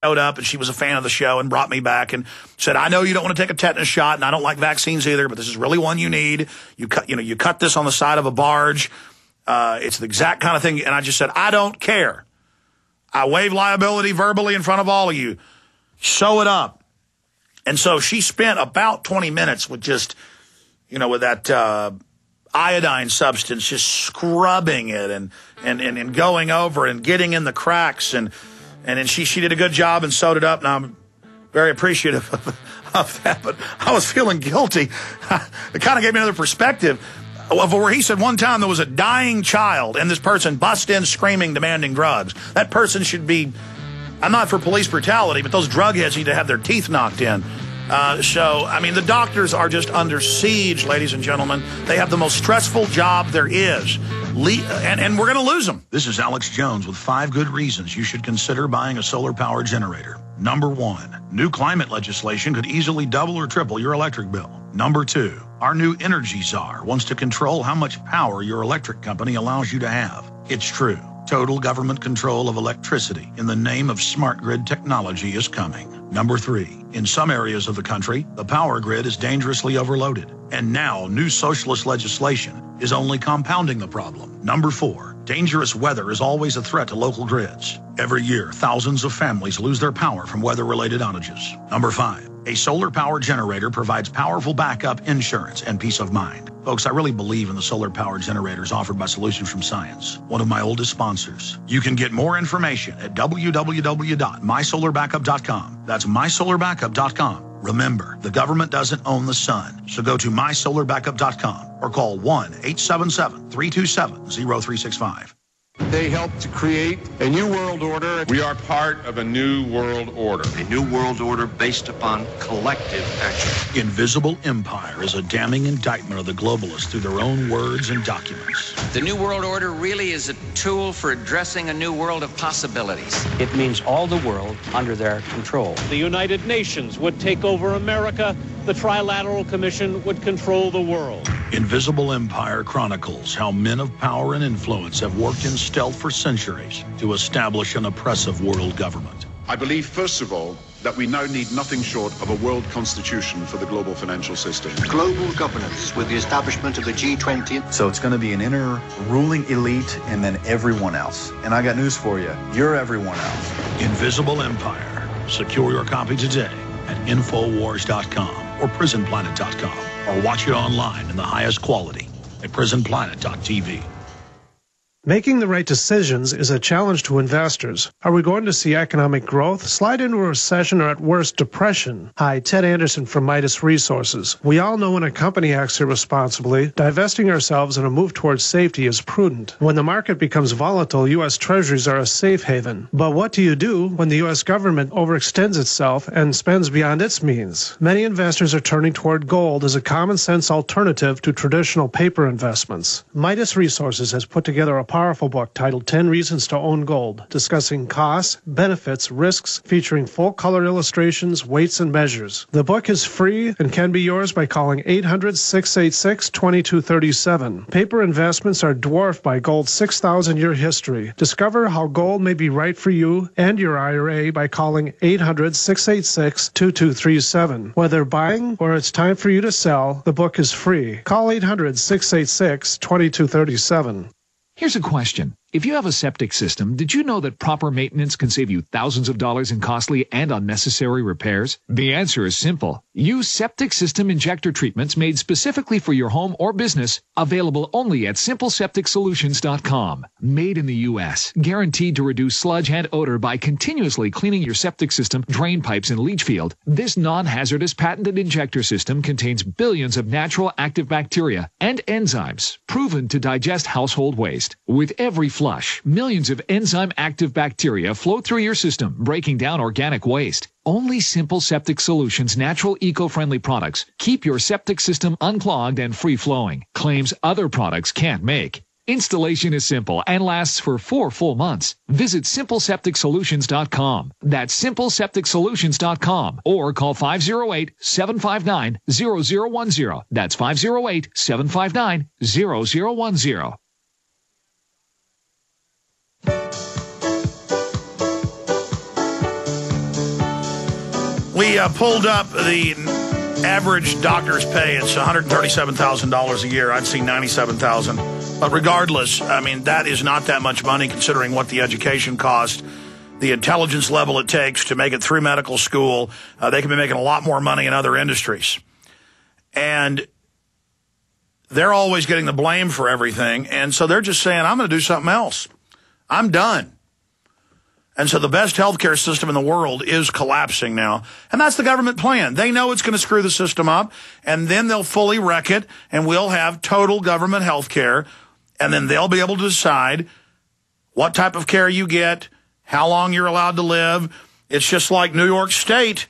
showed up, and she was a fan of the show and brought me back and said, I know you don't want to take a tetanus shot, and I don't like vaccines either, but this is really one you need. You cut this on the side of a barge. It's the exact kind of thing. And I just said, I don't care. I waive liability verbally in front of all of you. Sew it up. And so she spent about 20 minutes with just, with that iodine substance, just scrubbing it and going over and getting in the cracks. And then she did a good job and sewed it up. And I'm very appreciative of that. But I was feeling guilty. It kind of gave me another perspective of where he said one time there was a dying child and this person bust in screaming, demanding drugs. That person should be, I'm not for police brutality, but those drug heads need to have their teeth knocked in. The doctors are just under siege, ladies and gentlemen. They have the most stressful job there is. And we're going to lose them. This is Alex Jones with 5 good reasons you should consider buying a solar power generator. Number 1, new climate legislation could easily double or triple your electric bill. Number 2, our new energy czar wants to control how much power your electric company allows you to have. It's true. Total government control of electricity in the name of smart grid technology is coming. Number 3, in some areas of the country, the power grid is dangerously overloaded. And now new socialist legislation is only compounding the problem. Number 4, dangerous weather is always a threat to local grids. Every year, thousands of families lose their power from weather-related outages. Number 5, a solar power generator provides powerful backup insurance and peace of mind. Folks, I really believe in the solar power generators offered by Solutions from Science, one of my oldest sponsors. You can get more information at www.mysolarbackup.com. That's mysolarbackup.com. Remember, the government doesn't own the sun, so go to mysolarbackup.com or call 1-877-327-0365. They helped to create a new world order. We are part of a new world order. A new world order based upon collective action. Invisible Empire is a damning indictment of the globalists through their own words and documents. The new world order really is a tool for addressing a new world of possibilities. It means all the world under their control. The United Nations would take over America. The Trilateral Commission would control the world. Invisible Empire chronicles how men of power and influence have worked in stealth for centuries to establish an oppressive world government. I believe, first of all, that we now need nothing short of a world constitution for the global financial system. Global governance with the establishment of the G20. So it's going to be an inner ruling elite and then everyone else. And I got news for you. You're everyone else. Invisible Empire. Secure your copy today at Infowars.com or PrisonPlanet.com, or watch it online in the highest quality at PrisonPlanet.tv. Making the right decisions is a challenge to investors. Are we going to see economic growth, slide into a recession, or at worst, depression? Hi, Ted Anderson from Midas Resources. We all know when a company acts irresponsibly, divesting ourselves in a move towards safety is prudent. When the market becomes volatile, U.S. Treasuries are a safe haven. But what do you do when the U.S. government overextends itself and spends beyond its means? Many investors are turning toward gold as a common-sense alternative to traditional paper investments. Midas Resources has put together a powerful book titled 10 Reasons to Own Gold, discussing costs, benefits, risks, featuring full-color illustrations, weights, and measures. The book is free and can be yours by calling 800-686-2237. Paper investments are dwarfed by gold's 6,000-year history. Discover how gold may be right for you and your IRA by calling 800-686-2237. Whether buying or it's time for you to sell, the book is free. Call 800-686-2237. Here's a question. If you have a septic system, did you know that proper maintenance can save you thousands of dollars in costly and unnecessary repairs? The answer is simple. Use septic system injector treatments made specifically for your home or business, available only at simplesepticsolutions.com. Made in the U.S., guaranteed to reduce sludge and odor by continuously cleaning your septic system, drain pipes, and leach field. This non-hazardous patented injector system contains billions of natural active bacteria and enzymes, proven to digest household waste. With every flush, millions of enzyme-active bacteria flow through your system, breaking down organic waste. Only Simple Septic Solutions natural eco-friendly products keep your septic system unclogged and free-flowing, claims other products can't make. Installation is simple and lasts for 4 full months. Visit simplesepticsolutions.com. That's simplesepticsolutions.com, or call 508-759-0010. That's 508-759-0010. We pulled up the average doctor's pay. It's $137,000 a year. I'd see $97,000. But regardless, I mean, that is not that much money considering what the education cost, the intelligence level it takes to make it through medical school. They can be making a lot more money in other industries. And they're always getting the blame for everything. And so they're just saying, I'm going to do something else. I'm done. And so the best healthcare system in the world is collapsing now. And that's the government plan. They know it's going to screw the system up, and then they'll fully wreck it, and we'll have total government healthcare, and then they'll be able to decide what type of care you get, how long you're allowed to live. It's just like New York State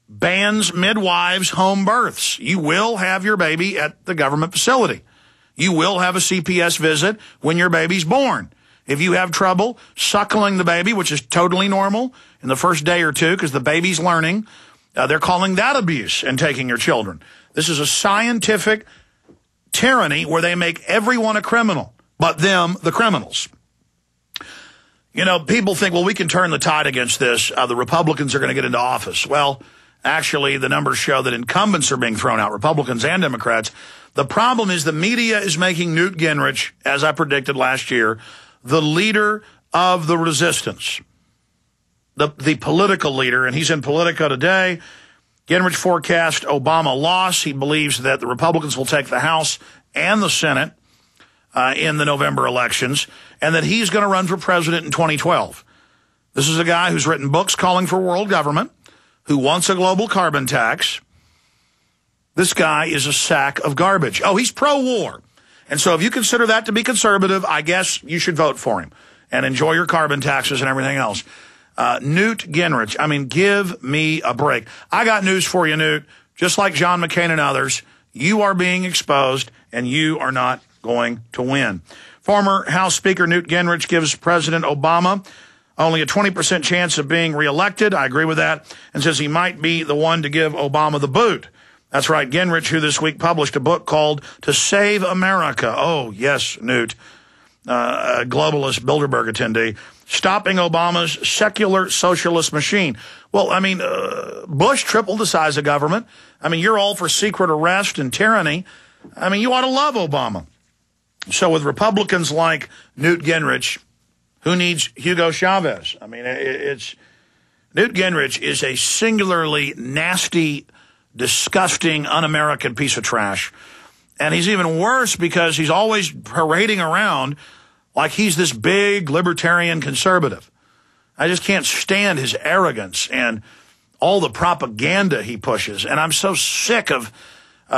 bans midwives' home births. You will have your baby at the government facility. You will have a CPS visit when your baby's born. If you have trouble suckling the baby, which is totally normal in the first day or two because the baby's learning, they're calling that abuse and taking your children. This is a scientific tyranny where they make everyone a criminal, but them the criminals. You know, people think, well, we can turn the tide against this. The Republicans are going to get into office. Well, actually, the numbers show that incumbents are being thrown out, Republicans and Democrats. The problem is the media is making Newt Gingrich, as I predicted last year, the leader of the resistance, the political leader, and he's in Politico today. Gingrich forecast Obama loss. He believes that the Republicans will take the House and the Senate in the November elections, and that he's going to run for president in 2012. This is a guy who's written books calling for world government, who wants a global carbon tax. This guy is a sack of garbage. Oh, he's pro-war. And so if you consider that to be conservative, I guess you should vote for him and enjoy your carbon taxes and everything else. Newt Gingrich, I mean, give me a break. I got news for you, Newt. Just like John McCain and others, you are being exposed and you are not going to win. Former House Speaker Newt Gingrich gives President Obama only a 20% chance of being reelected. I agree with that, and says he might be the one to give Obama the boot. That's right, Gingrich, who this week published a book called To Save America. Oh, yes, Newt, a globalist Bilderberg attendee, stopping Obama's secular socialist machine. Well, I mean, Bush tripled the size of government. I mean, you're all for secret arrest and tyranny. I mean, you ought to love Obama. So with Republicans like Newt Gingrich, who needs Hugo Chavez? I mean, Newt Gingrich is a singularly nasty, disgusting, un-American piece of trash. And he's even worse because he's always parading around like he's this big libertarian conservative. I just can't stand his arrogance and all the propaganda he pushes. And I'm so sick of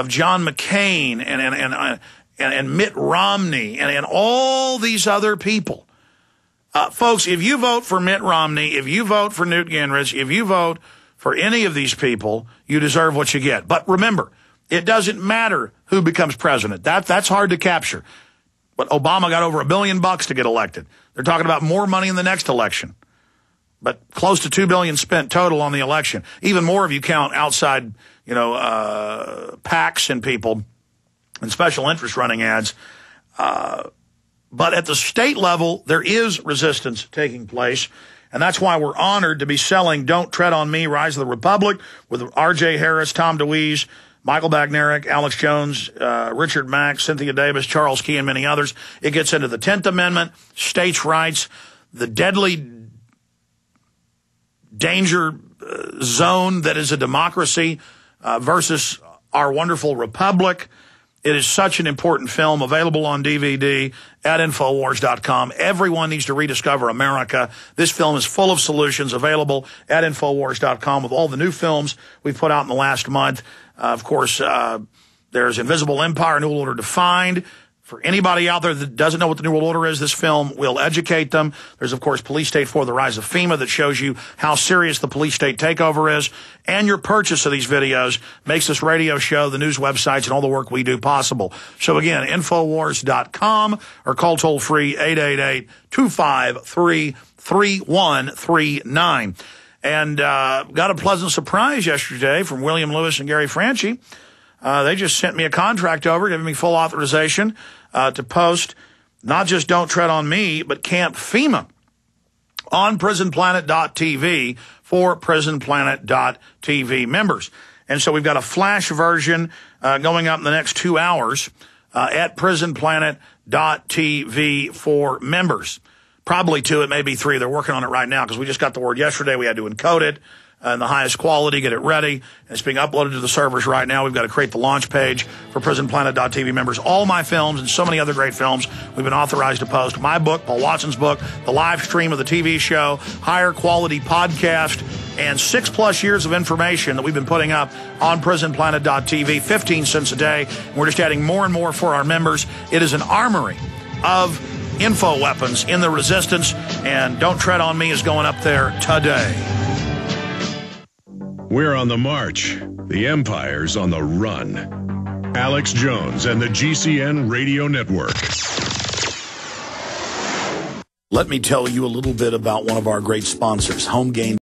John McCain and Mitt Romney and all these other people. Folks, if you vote for Mitt Romney, if you vote for Newt Gingrich, if you vote for any of these people, you deserve what you get. But remember, it doesn't matter who becomes president. That's hard to capture. But Obama got over $1 billion to get elected. They're talking about more money in the next election. But close to $2 billion spent total on the election. Even more if you count outside, PACs and people and special interest running ads. But at the state level, there is resistance taking place. And that's why we're honored to be selling Don't Tread on Me, Rise of the Republic with R.J. Harris, Tom DeWeese, Michael Bagnerick, Alex Jones, Richard Mack, Cynthia Davis, Charles Key, and many others. It gets into the 10th Amendment, states' rights, the deadly danger zone that is a democracy versus our wonderful republic. It is such an important film, available on DVD at Infowars.com. Everyone needs to rediscover America. This film is full of solutions, available at Infowars.com with all the new films we've put out in the last month. Of course, there's Invisible Empire, New World Order Defined. For anybody out there that doesn't know what the New World Order is, this film will educate them. There's, of course, Police State 4, The Rise of FEMA, that shows you how serious the police state takeover is. And your purchase of these videos makes this radio show, the news websites, and all the work we do possible. So, again, Infowars.com or call toll-free 888-253-3139. And got a pleasant surprise yesterday from William Lewis and Gary Franchi. They just sent me a contract over, giving me full authorization to post not just Don't Tread on Me, but Camp FEMA on prisonplanet.tv for prisonplanet.tv members. And so we've got a flash version going up in the next 2 hours at prisonplanet.tv for members. Probably 2, it may be 3. They're working on it right now because we just got the word yesterday. We had to encode it in the highest quality, get it ready. And it's being uploaded to the servers right now. We've got to create the launch page for prisonplanet.tv members. All my films and so many other great films we've been authorized to post. My book, Paul Watson's book, the live stream of the TV show, higher quality podcast, and 6+ years of information that we've been putting up on prisonplanet.tv, 15 cents a day. And we're just adding more and more for our members. It is an armory of info weapons in the resistance, and Don't Tread on Me is going up there today. We're on the march. The Empire's on the run. Alex Jones and the GCN Radio Network. Let me tell you a little bit about one of our great sponsors, Home Game.